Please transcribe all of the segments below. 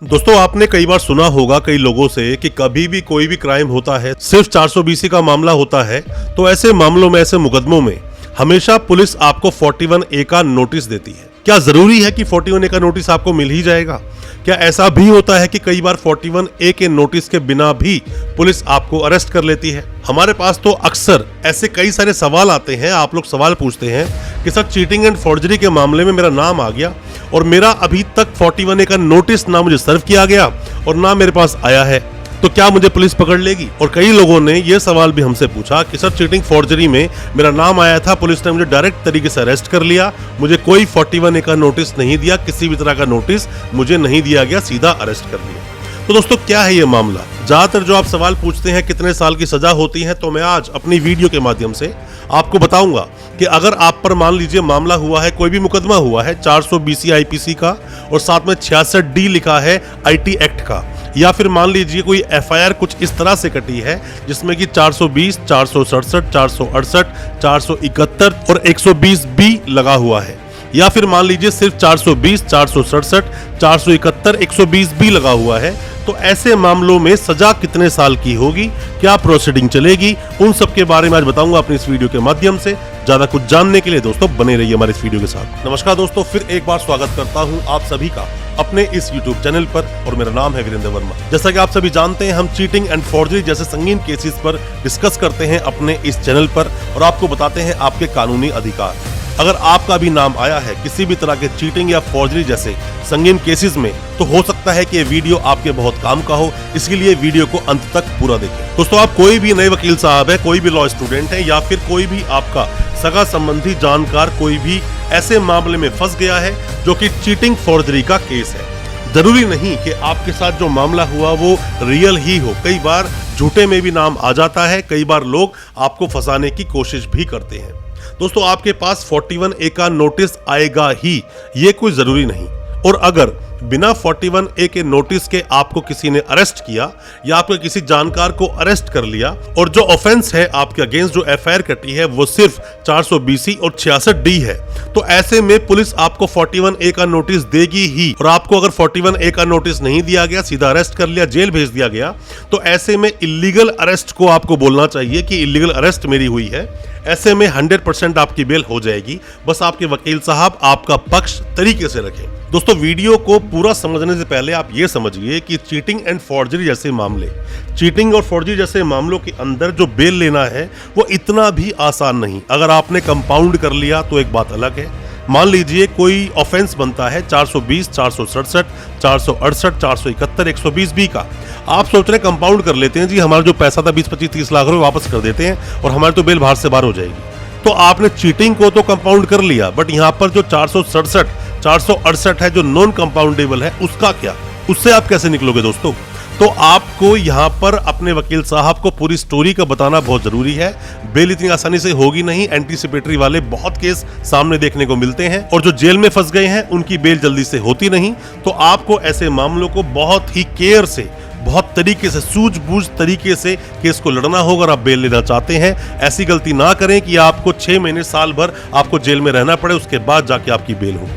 दोस्तों, आपने कई बार सुना होगा कई लोगों से कि कभी भी कोई भी क्राइम होता है, सिर्फ 420 का मामला होता है, तो ऐसे मामलों में, ऐसे मुकदमों में हमेशा पुलिस आपको 41A का नोटिस देती है। क्या जरूरी है कि 41A का नोटिस आपको मिल ही जाएगा? क्या ऐसा भी होता है कि कई बार 41A के नोटिस के बिना भी पुलिस आपको अरेस्ट कर लेती है? हमारे पास तो अक्सर ऐसे कई सारे सवाल आते हैं, आप लोग सवाल पूछते हैं कि सर चीटिंग एंड फॉर्जरी के मामले में मेरा नाम आ गया और मेरा अभी तक 41A का नोटिस ना मुझे सर्व किया गया और ना मेरे पास आया है, तो क्या मुझे पुलिस पकड़ लेगी? और कई लोगों ने यह सवाल भी हमसे पूछा कि सर चीटिंग फॉर्जरी में मेरा नाम आया था, पुलिस ने मुझे डायरेक्ट तरीके से अरेस्ट कर लिया, मुझे कोई 41A का नोटिस नहीं दिया, किसी भी तरह का नोटिस मुझे नहीं दिया गया, सीधा अरेस्ट कर लिया। तो दोस्तों, क्या है ये मामला? ज्यादातर जो आप सवाल पूछते हैं कितने साल की सजा होती है, तो मैं आज अपनी वीडियो के माध्यम से आपको बताऊंगा कि अगर आप पर मान लीजिए मामला हुआ है, कोई भी मुकदमा हुआ है 420 IPC का और साथ में 66D लिखा है IT एक्ट का, या फिर मान लीजिए कोई FIR कुछ इस तरह से कटी है जिसमें कि 420, 467, 468, 471 और 120B लगा हुआ है, या फिर मान लीजिए सिर्फ 420, 467, 471, 120B लगा हुआ है, तो ऐसे मामलों में सजा कितने साल की होगी, क्या प्रोसीडिंग चलेगी, उन सब के बारे में आज बताऊंगा अपनी इस वीडियो के माध्यम से। ज्यादा कुछ जानने के लिए दोस्तों बने रहिए हमारे इस वीडियो के साथ। नमस्कार दोस्तों, फिर एक बार स्वागत करता हूं आप सभी का अपने इस YouTube चैनल पर, और मेरा नाम है वीरेंद्र वर्मा। जैसा कि आप सभी जानते हैं, हम चीटिंग एंड फॉर्जरी जैसे संगीन केसेस पर डिस्कस करते हैं अपने इस चैनल पर और आपको बताते हैं आपके कानूनी अधिकार। अगर आपका भी नाम आया है किसी भी तरह के चीटिंग या फॉर्जरी जैसे संगीन केसेस में, तो हो सकता है कि ये वीडियो आपके बहुत काम का हो, इसलिए वीडियो को अंत तक पूरा देखें। दोस्तों, आप कोई भी नए वकील साहब है, कोई भी लॉ स्टूडेंट है, या फिर कोई भी आपका सगा संबंधी जानकार कोई भी ऐसे मामले में फंस गया है जो कि चीटिंग फॉर्जरी का केस है, जरूरी नहीं कि आपके साथ जो मामला हुआ वो रियल ही हो। कई बार झूठे में भी नाम आ जाता है, कई बार लोग आपको फंसाने की कोशिश भी करते हैं। दोस्तों, आपके पास 41A का नोटिस आएगा ही, ये कोई जरूरी नहीं। और अगर बिना 41A के नोटिस के आपको किसी ने अरेस्ट किया या आपके किसी जानकार को अरेस्ट कर लिया और जो ऑफेंस है आपके अगेंस्ट, जो FIR कटी है, वो सिर्फ 420 और 66D है, तो ऐसे में पुलिस आपको 41A का नोटिस देगी ही। और आपको अगर 41A का नोटिस नहीं दिया गया, सीधा अरेस्ट कर लिया, जेल भेज दिया गया, तो ऐसे में इलीगल अरेस्ट को आपको बोलना चाहिए कि इलीगल अरेस्ट मेरी हुई है। ऐसे में 100% आपकी बेल हो जाएगी। बस आपके वकील साहब आपका पक्ष तरीके से रखें। दोस्तों, वीडियो को पूरा समझने से पहले आप ये समझिए कि चीटिंग एंड फॉर्जरी जैसे मामले, चीटिंग और फॉर्जरी जैसे मामलों के अंदर जो बेल लेना है वो इतना भी आसान नहीं। अगर आपने कंपाउंड कर लिया तो एक बात अलग है। मान लीजिए कोई ऑफेंस बनता है 420, 467, 468, 471, 120B का, आप सोच रहे हैं कंपाउंड कर लेते हैं जी, हमारा जो पैसा था 20, 25, 30 लाख रुपए वापस कर देते हैं और हमारी तो बेल बाहर से बाहर हो जाएगी। तो आपने चीटिंग को तो कंपाउंड कर लिया, बट यहाँ पर जो 467, 468 है जो नॉन कंपाउंडेबल है, उसका क्या? उससे आप कैसे निकलोगे दोस्तों? तो आपको यहाँ पर अपने वकील साहब को पूरी स्टोरी का बताना बहुत जरूरी है। बेल इतनी आसानी से होगी नहीं, एंटीसिपेटरी वाले बहुत केस सामने देखने को मिलते हैं और जो जेल में फंस गए हैं उनकी बेल जल्दी से होती नहीं। तो आपको ऐसे मामलों को बहुत ही केयर से, बहुत तरीके से, सूझबूझ तरीके से केस को लड़ना होगा। अगर आप बेल लेना चाहते हैं, ऐसी गलती ना करें कि आपको 6 महीने, साल भर आपको जेल में रहना पड़े, उसके बाद जाके आपकी बेल हो।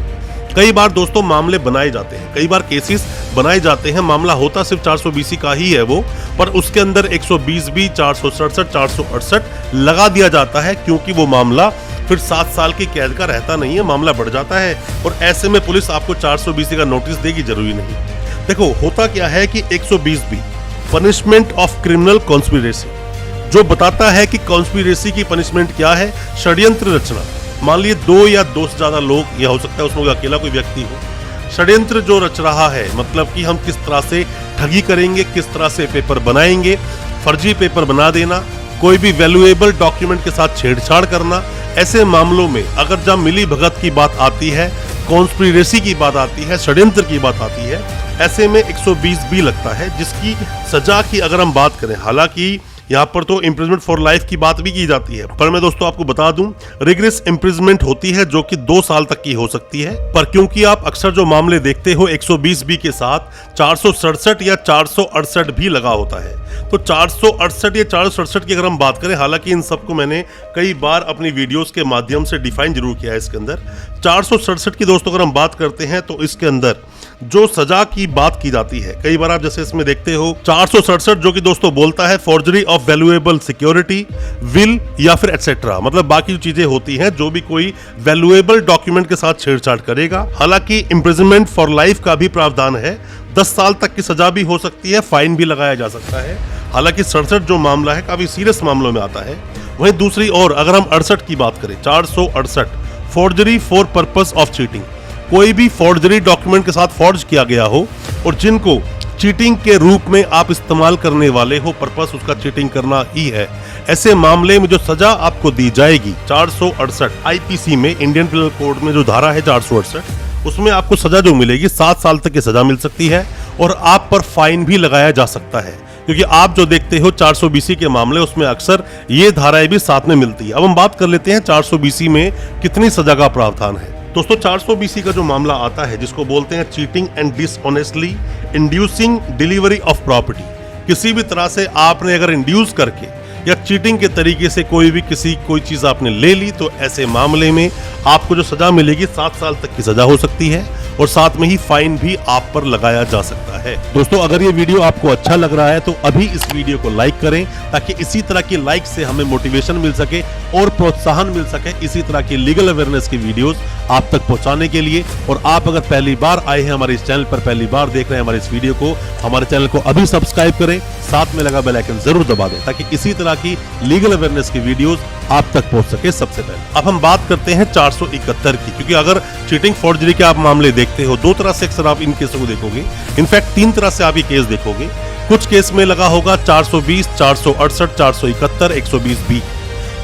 कई बार दोस्तों मामले बनाए जाते हैं, कई बार केसेस बनाए जाते हैं, मामला होता सिर्फ 420 का ही है वो, पर उसके अंदर 120B, 467, 468 लगा दिया जाता है, क्योंकि वो मामला फिर 7 साल की कैद का रहता नहीं है, मामला बढ़ जाता है। और ऐसे में पुलिस आपको 420 का नोटिस देगी, जरूरी नहीं। देखो, होता क्या है कि 120B punishment of criminal conspiracy, जो बताता है कि कॉन्स्पिरेसी की पनिशमेंट क्या है, षड्यंत्र रचना। मान लीजिए 2 या 2 से ज्यादा लोग, या हो सकता है उसमें अकेला कोई व्यक्ति हो, षड्यंत्र जो रच रहा है, मतलब कि हम किस तरह से ठगी करेंगे, किस तरह से पेपर बनाएंगे, फर्जी पेपर बना देना, कोई भी वैल्यूएबल डॉक्यूमेंट के साथ छेड़छाड़ करना। ऐसे मामलों में अगर जब मिली भगत की बात आती है, कॉन्स्पिरेसी की बात आती है, षड्यंत्र की बात आती है, ऐसे में 120B लगता है, जिसकी सजा की अगर हम बात करें, हालांकि यहाँ पर तो इम्प्रिजमेंट फॉर लाइफ की बात भी की जाती है, पर मैं दोस्तों आपको बता दूं, रिग्रेस इम्प्रिजमेंट होती है जो कि 2 साल तक की हो सकती है। पर क्योंकि आप अक्सर जो मामले देखते हो 120B के साथ 467 या 468 भी लगा होता है, तो 468 या 467 की अगर हम बात करें, हालांकि इन सबको मैंने कई बार अपनी वीडियोस के माध्यम से डिफाइन जरूर किया है इसके अंदर। 467 की दोस्तों अगर हम बात करते हैं तो इसके अंदर जो सजा की बात की जाती है, कई बार आप जैसे इसमें देखते हो 467 जो कि दोस्तों बोलता है forgery of valuable security, will या फिर एटसेट्रा, मतलब बाकी जो चीजें होती हैं, जो भी कोई वैल्यूएबल डॉक्यूमेंट के साथ छेड़छाड़ करेगा। हालांकि इम्प्रिजनमेंट फॉर लाइफ का भी प्रावधान है, 10 साल तक की सजा भी हो सकती है, फाइन भी लगाया जा सकता है। हालांकि 67 जो मामला है काफी सीरियस मामलों में आता है। वहीं दूसरी ओर अगर हम 68 की बात करें, 468 forgery for purpose of cheating, कोई भी फॉर्जरी डॉक्यूमेंट के साथ फॉर्ज किया गया हो और जिनको चीटिंग के रूप में आप इस्तेमाल करने वाले हो, पर्पस उसका चीटिंग करना ही है, ऐसे मामले में जो सजा आपको दी जाएगी 468 आईपीसी में, इंडियन पिनल कोड में जो धारा है 468, उसमें आपको सजा जो मिलेगी 7 साल तक की सजा मिल सकती है और आप पर फाइन भी लगाया जा सकता है। क्योंकि आप जो देखते हो 420 के मामले, उसमें अक्सर ये धाराएं भी साथ में मिलती है। अब हम बात कर लेते हैं 420 में कितनी सजा का प्रावधान है। दोस्तों 420 का जो मामला आता है, जिसको बोलते हैं cheating and dishonestly inducing delivery of property, किसी भी तरह से आपने अगर इंड्यूस करके या चीटिंग के तरीके से कोई चीज आपने ले ली, तो ऐसे मामले में आपको जो सजा मिलेगी 7 साल तक की सजा हो सकती है और साथ में ही फाइन भी आप पर लगाया जा सकता है। दोस्तों अगर ये वीडियो आपको अच्छा लग रहा है तो अभी इस वीडियो को लाइक करें, ताकि इसी तरह की लाइक से हमें मोटिवेशन मिल सके और प्रोत्साहन मिल सके इसी तरह की लीगल अवेयरनेस की वीडियोस आप तक पहुंचाने के लिए। और आप अगर पहली बार आए हैं हमारे इस चैनल पर, पहली बार देख रहे हैं हमारे इस वीडियो को, हमारे चैनल को अभी सब्सक्राइब करें, साथ में लगा बेल आइकन जरूर दबा दें, ताकि इसी तरह की लीगल अवेयरनेस की वीडियोस आप तक पहुंच सके सबसे पहले। अब हम बात करते हैं 471 की, क्योंकि अगर चीटिंग फॉर्जरी के आप मामले देखते हो, 2 तरह से अक्सर आप इन केसों को देखोगे, इनफैक्ट 3 तरह से आप ये केस देखोगे। कुछ केस में लगा होगा 420, 468, 471, 120 बी।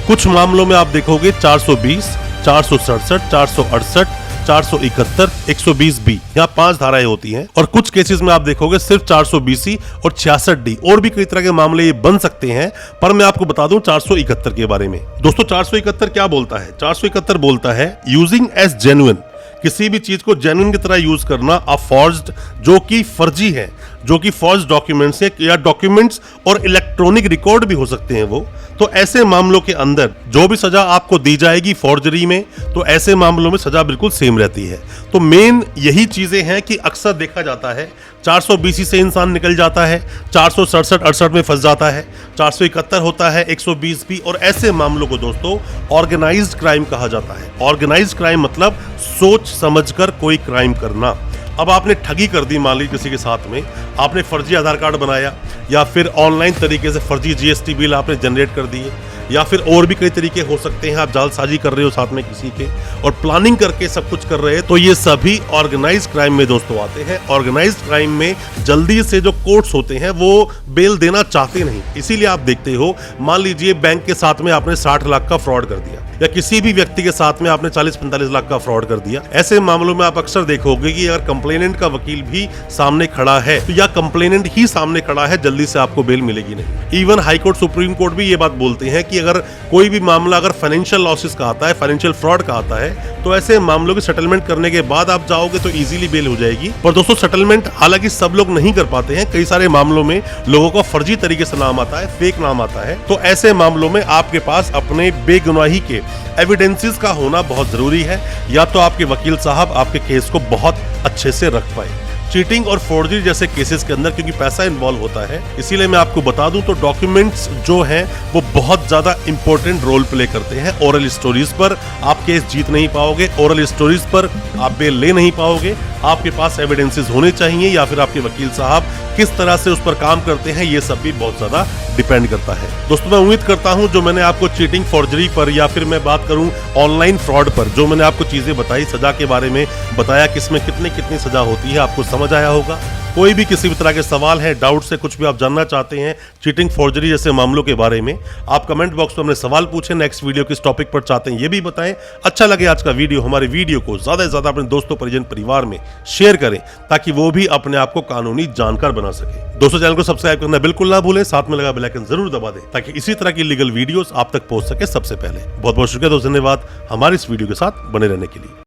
कुछ मामलों में आप देखोगे 420, 467, 468, 471, 120 बी, यहाँ 5 धाराएं होती हैं। और कुछ केसेस में आप देखोगे सिर्फ 420 और 66 डी। और भी कई तरह के मामले ये बन सकते हैं, पर मैं आपको बता दूं 471 के बारे में। दोस्तों 471 क्या बोलता है? 471 बोलता है यूजिंग एज जेन्युइन, किसी भी चीज को जेन्युइन की तरह यूज करना, अ फॉर्ज्ड, जो कि फर्जी है, जो कि फॉर्ज डॉक्यूमेंट्स है या डॉक्यूमेंट्स और इलेक्ट्रॉनिक रिकॉर्ड भी हो सकते हैं वो। तो ऐसे मामलों के अंदर जो भी सजा आपको दी जाएगी फॉर्जरी में, तो ऐसे मामलों में सजा बिल्कुल सेम रहती है। तो मेन यही चीजें हैं कि अक्सर देखा जाता है 420 से इंसान निकल जाता है, 467, 68 में फंस जाता है, 471 होता है, 120 भी। और ऐसे मामलों को दोस्तों ऑर्गेनाइज्ड क्राइम कहा जाता है। ऑर्गेनाइज्ड क्राइम मतलब सोच समझकर कोई क्राइम करना। अब आपने ठगी कर दी, मान लीजिए किसी के साथ में, आपने फर्जी आधार कार्ड बनाया या फिर ऑनलाइन तरीके से फर्जी जीएसटी बिल आपने जनरेट कर दिए, या फिर और भी कई तरीके हो सकते हैं, आप जालसाजी कर रहे हो साथ में किसी के और प्लानिंग करके सब कुछ कर रहे हैं, तो ये सभी ऑर्गेनाइज्ड क्राइम में दोस्तों आते हैं। ऑर्गेनाइज्ड क्राइम में जल्दी से जो कोर्ट्स होते हैं वो बेल देना चाहते नहीं, इसीलिए आप देखते हो, मान लीजिए बैंक के साथ में आपने 60 लाख का फ्रॉड कर दिया या किसी भी व्यक्ति के साथ में आपने 40-45 लाख का फ्रॉड कर दिया। ऐसे मामलों में आप अक्सर देखोगे कि अगर कंप्लेनेंट का वकील भी सामने खड़ा है, तो या कंप्लेनेंट ही सामने खड़ा है, जल्दी से आपको बेल मिलेगी नहीं। Even high court, supreme court भी ये बात बोलते हैं कि अगर कोई भी मामला अगर फाइनेंशियल लॉसेस का आता है, फाइनेंशियल फ्रॉड का आता है, तो ऐसे मामलों की सेटलमेंट करने के बाद आप जाओगे तो इजीली बेल हो जाएगी। पर दोस्तों सेटलमेंट हालांकि सब लोग नहीं कर पाते हैं, कई सारे मामलों में लोगों का फर्जी तरीके से नाम आता है, फेक नाम आता है। तो ऐसे मामलों में आपके पास अपने बेगुनाही के एविडेंसेस का होना बहुत जरूरी है, या तो आपके वकील साहब आपके केस को बहुत अच्छे से रख पाए। चीटिंग और फोर्जरी जैसे केसेस के अंदर क्योंकि पैसा इन्वॉल्व होता है, इसीलिए मैं आपको बता दूं तो डॉक्यूमेंट्स जो हैं वो बहुत ज्यादा इंपॉर्टेंट रोल प्ले करते हैं। ओरल स्टोरीज पर आप केस जीत नहीं पाओगे, ओरल स्टोरीज पर आप बेल ले नहीं पाओगे। आपके पास एविडेंसेस होने चाहिए, या फिर आपके वकील साहब किस तरह से उस पर काम करते हैं, ये सब भी बहुत ज्यादा डिपेंड करता है। दोस्तों मैं उम्मीद करता हूं जो मैंने आपको चीटिंग, फॉर्जरी पर, या फिर मैं बात करूं ऑनलाइन फ्रॉड पर, जो मैंने आपको चीजें बताई, सजा के बारे में बताया, किसमें कितनी सजा होती है, आपको समझ आया होगा। कोई भी किसी भी तरह के सवाल है, डाउट से कुछ भी आप जानना चाहते हैं चीटिंग, फॉर्जरी जैसे मामलों के बारे में, आप कमेंट बॉक्स में अपने सवाल पूछें। नेक्स्ट वीडियो किस टॉपिक पर चाहते हैं ये भी बताएं। अच्छा लगे आज का वीडियो, हमारे वीडियो को ज्यादा से ज्यादा अपने दोस्तों, परिजन, परिवार में शेयर करें, ताकि वो भी अपने आप को कानूनी जानकार बना सके। दोस्तों चैनल को सब्सक्राइब करना बिल्कुल ना भूलें, साथ में लगा बेल आइकन जरूर दबा दें, ताकि इसी तरह की लीगल वीडियोस आप तक पहुंच सके सबसे पहले। बहुत बहुत शुक्रिया दोस्तों, धन्यवाद हमारे इस वीडियो के साथ बने रहने के लिए।